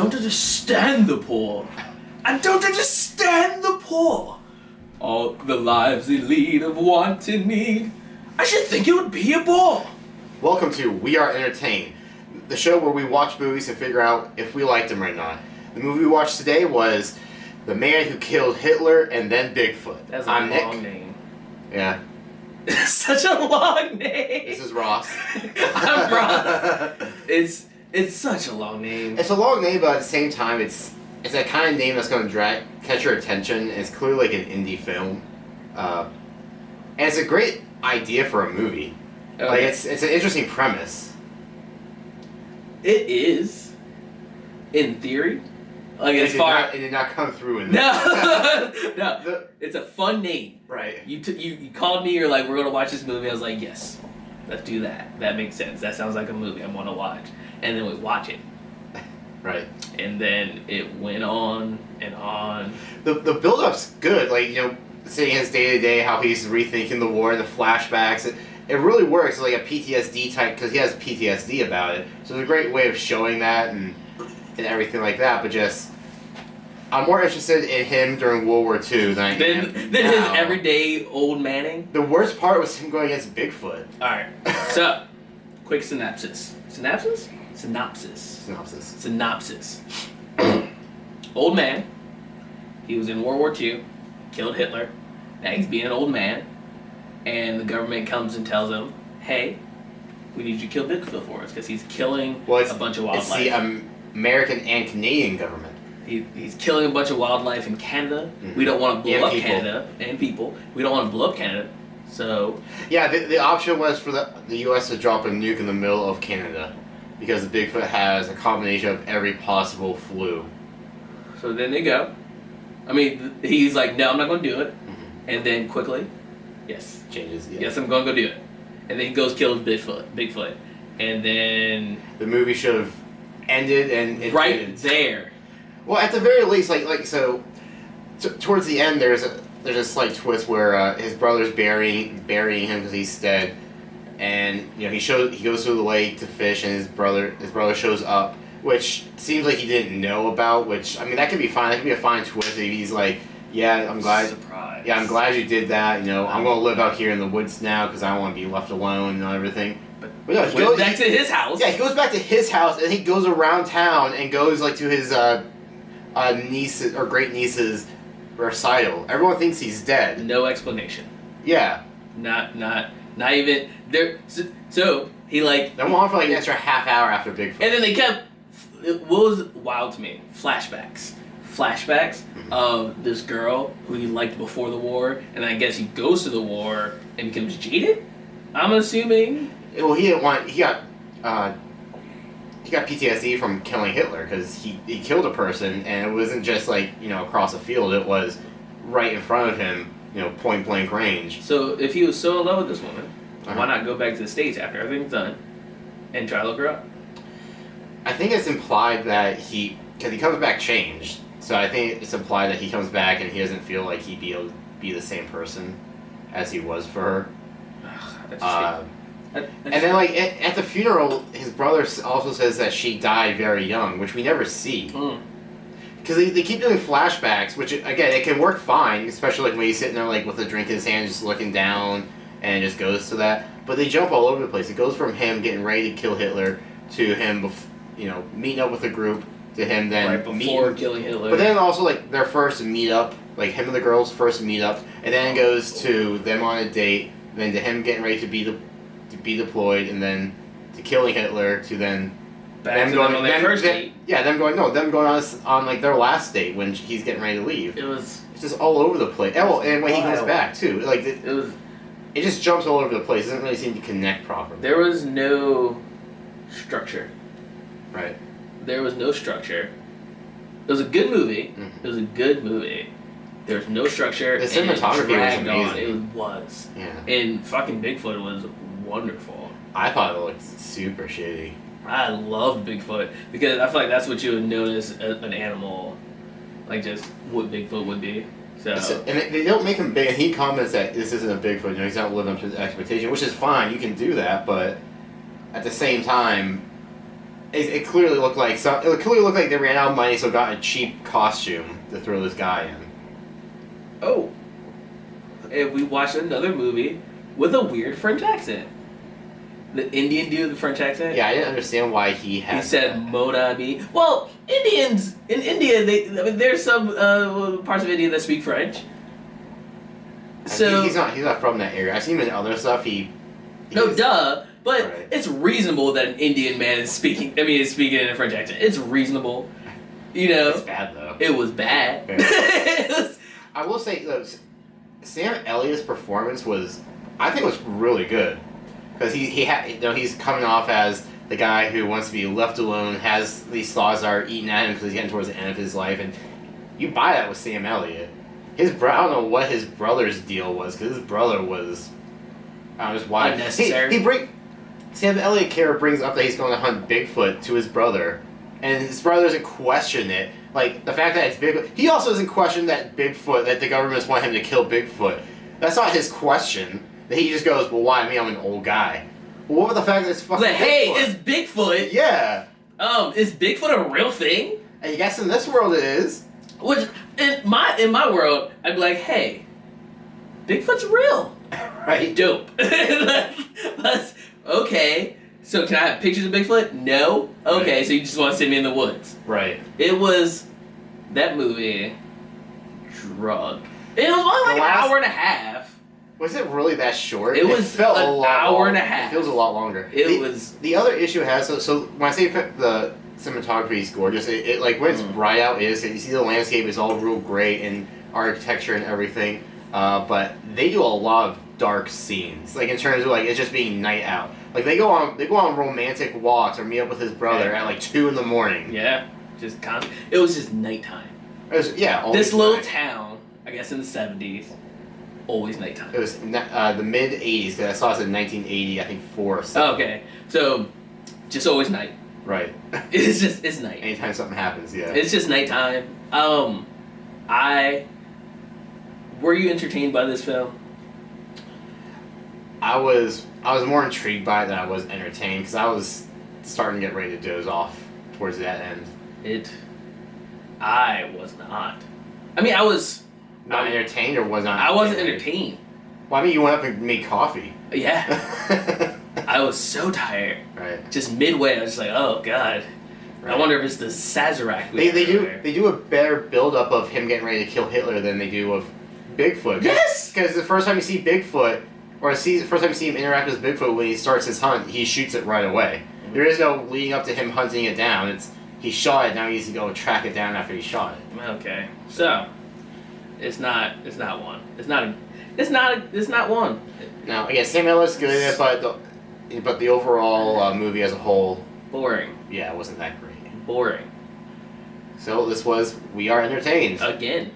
don't understand the poor. I don't understand the poor. All the lives they lead of want and need. I should think it would be a bore. Welcome to We Are Entertained, the show where we watch movies and figure out if we liked them or not. The movie we watched today was The Man Who Killed Hitler and Then Bigfoot. That's a I'm long Nick. name. Yeah. Such a long name. This is Ross. I'm Ross. It's such a long name. It's a long name, but at the same time, it's that kind of name that's going to catch your attention. It's clearly like an indie film, and it's a great idea for a movie. Okay. Like it's an interesting premise. It is, in theory, like It did not come through in No, no. It's a fun name. Right. You called me. You're like, we're gonna watch this movie. I was like, yes, let's do that. That makes sense. That sounds like a movie I want to watch. And then we watch it. Right. And then it went on and on. The build-up's good. Like, you know, seeing his day-to-day, how he's rethinking the war and the flashbacks. It really works. It's like a PTSD type, because he has PTSD about it. So it's a great way of showing that and everything like that. But just, I'm more interested in him during World War II than his everyday old Manning. The worst part was him going against Bigfoot. Alright, so, quick synopsis. Synopsis. Old man. He was in World War II. Killed Hitler. Now he's being an old man. And the government comes and tells him, hey, we need you to kill Bigfoot for us because he's killing a bunch of wildlife. It's the American and Canadian government. He's killing a bunch of wildlife in Canada. Mm-hmm. We don't want to blow up Canada and people. We don't want to blow up Canada. So... Yeah, the option was for the U.S. to drop a nuke in the middle of Canada because the Bigfoot has a combination of every possible flu. So then they go. I mean, he's like, no, I'm not going to do it. Mm-hmm. And then quickly... Yes. Changes, yeah. Yes, I'm going to go do it. And then he goes kills Bigfoot. And then... The movie should have ended and... It right didn't. there. Well, at the very least, towards the end, there's a slight twist where his brother's burying him because he's dead. And, you know, he goes through the lake to fish and his brother shows up, which seems like he didn't know about, which, I mean, that could be fine. That could be a fine twist if he's like, yeah, I'm glad... Surprise. Yeah, I'm glad you did that. You know, I'm going to live out here in the woods now because I don't want to be left alone and everything. But no, he goes back to his house. Yeah, he goes back to his house and he goes around town and goes like to his niece or great niece's recital. Everyone thinks he's dead. No explanation. Yeah. Not even there. So he like. That went on for like an extra half hour after Bigfoot. And then they kept. What was wild to me? Flashbacks of this girl who he liked before the war, and I guess he goes to the war and becomes jaded. I'm assuming. Well, he got PTSD from killing Hitler because he killed a person, and it wasn't just like, you know, across a field. It was right in front of him, you know, point blank range. So if he was so in love with this woman, why not go back to the States after everything's done and try to look her up? I think it's implied that because he comes back changed. So I think it's implied that he comes back and he doesn't feel like he'd be the same person as he was for her. And then, like, at the funeral, his brother also says that she died very young, which we never see. Because they keep doing flashbacks, which, again, it can work fine, especially like when he's sitting there like with a drink in his hand, just looking down, and it just goes to that. But they jump all over the place. It goes from him getting ready to kill Hitler to him, meeting up with a group, to him then right before killing Hitler. But then also like their first meet up, like him and the girl's first meet up, and then it goes to them on a date, then to him getting ready to be deployed, and then to killing Hitler, to then back to them on their first date. Yeah, them going on like their last date when he's getting ready to leave. It's just all over the place. Oh, and when he comes back too, like it just jumps all over the place. It doesn't really seem to connect properly. There was no structure. Right. There was no structure. It was a good movie. Mm-hmm. It was a good movie. There was no structure. The cinematography was amazing. It was. Yeah. And fucking Bigfoot was wonderful. I thought it looked super shitty. I love Bigfoot because I feel like that's what you would notice an animal, like just what Bigfoot would be. So and they don't make him big. And he comments that this isn't a Bigfoot. You know, he's not living up to his expectation, which is fine. You can do that, but at the same time, it clearly looked like they ran out of money, so got a cheap costume to throw this guy in. Oh. And we watched another movie with a weird French accent. The Indian dude with the French accent. Yeah, I didn't understand why he had. He said that. "Mon ami." Well, Indians in India, there's some parts of India that speak French. So he's not from that area. I've seen him in other stuff. Duh. But right. it's reasonable that an Indian man is speaking. Is speaking in a French accent. It's reasonable. It's bad though. It was bad. Yeah. I will say, though, Sam Elliott's performance was really good, because he's coming off as the guy who wants to be left alone, has these thoughts that are eating at him because he's getting towards the end of his life, and you buy that with Sam Elliott. I don't know what his brother's deal was, because his brother was, I don't know, just why unnecessary. Sam Elliott character brings up that he's going to hunt Bigfoot to his brother, and his brother doesn't question it. Like, the fact that it's Bigfoot. He also doesn't question that the governments want him to kill Bigfoot. That's not his question. That he just goes, well, why me? I'm an old guy. Well, what about the fact that it's fucking Bigfoot? Hey, it's Bigfoot. Yeah. Is Bigfoot a real thing? I guess in this world it is. Which, in my world, I'd be like, hey, Bigfoot's real. Right. Dope. That's okay. So can I have pictures of Bigfoot? No? Okay, Right. So you just want to send me in the woods. Right. It was that movie drug. It was only like an hour and a half. Was it really that short? It was felt an a lot hour longer. and a half. It feels a lot longer. The other issue it has, so when I say the cinematography is gorgeous, it like when it's bright out, you see the landscape is all real great and architecture and everything, but they do a lot of dark scenes, like in terms of like it's just being night out. Like they go on romantic walks or meet up with his brother at like 2 a.m. Yeah, just constant. It was just nighttime. Always This little night. town, I guess in the 70s, always nighttime. It was the mid 80s, because I saw this in 1980, I think 4 or something. Oh, okay, so just always night. Right. It's night. Anytime something happens, yeah. It's just nighttime. Were you entertained by this film? I was more intrigued by it than I was entertained, because I was starting to get ready to doze off towards that end. I was not. I mean, I was Not entertained, or was not? I wasn't entertained. Well, I mean, you went up and made coffee. Yeah. I was so tired. Right. Just midway, I was just like, oh god. Right. I wonder if it's the Sazerac. They do a better build up of him getting ready to kill Hitler than they do of Bigfoot. Yes. Because the first time you see Bigfoot, the first time you see him interact with Bigfoot, when he starts his hunt, he shoots it right away. There is no leading up to him hunting it down. He shot it. Now he needs to go track it down after he shot it. Okay, so it's not one. It's not one. Now again, Sam Elliott's good at it, but the overall movie as a whole, Boring. yeah, it wasn't that great. Boring. So this was We Are Entertained. Again.